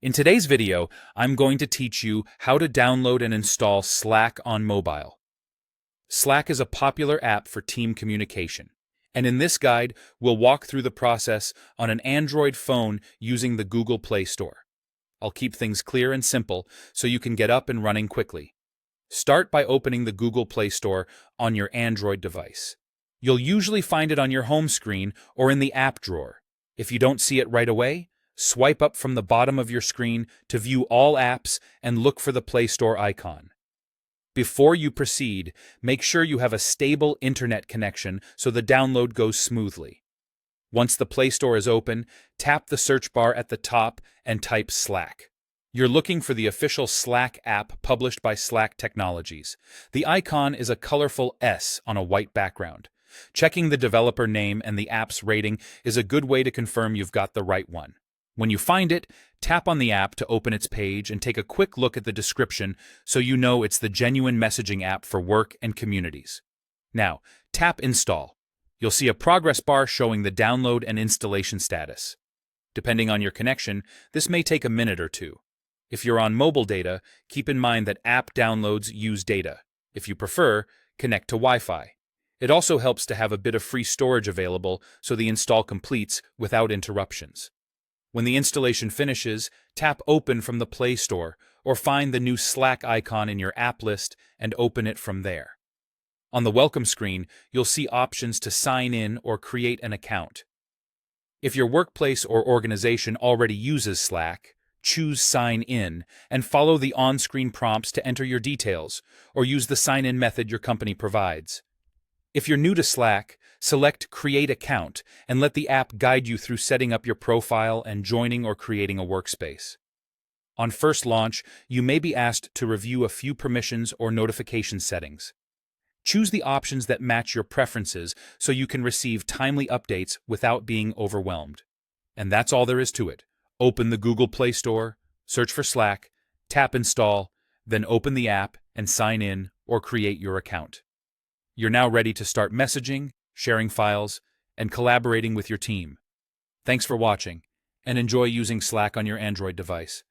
In today's video, I'm going to teach you how to download and install Slack on mobile. Slack is a popular app for team communication, and in this guide, we'll walk through the process on an Android phone using the Google Play Store. I'll keep things clear and simple so you can get up and running quickly. Start by opening the Google Play Store on your Android device. You'll usually find it on your home screen or in the app drawer. If you don't see it right away, swipe up from the bottom of your screen to view all apps and look for the Play Store icon. Before you proceed, make sure you have a stable internet connection so the download goes smoothly. Once the Play Store is open, tap the search bar at the top and type Slack. You're looking for the official Slack app published by Slack Technologies. The icon is a colorful S on a white background. Checking the developer name and the app's rating is a good way to confirm you've got the right one. When you find it, tap on the app to open its page and take a quick look at the description so you know it's the genuine messaging app for work and communities. Now, tap Install. You'll see a progress bar showing the download and installation status. Depending on your connection, this may take a minute or two. If you're on mobile data, keep in mind that app downloads use data. If you prefer, connect to Wi-Fi. It also helps to have a bit of free storage available so the install completes without interruptions. When the installation finishes, tap Open from the Play Store or find the new Slack icon in your app list and open it from there. On the welcome screen, you'll see options to sign in or create an account. If your workplace or organization already uses Slack, choose Sign In and follow the on-screen prompts to enter your details or use the sign-in method your company provides. If you're new to Slack, select Create Account and let the app guide you through setting up your profile and joining or creating a workspace. On first launch, you may be asked to review a few permissions or notification settings. Choose the options that match your preferences so you can receive timely updates without being overwhelmed. And that's all there is to it. Open the Google Play Store, search for Slack, tap Install, then open the app and sign in or create your account. You're now ready to start messaging, sharing files, and collaborating with your team. Thanks for watching, and enjoy using Slack on your Android device.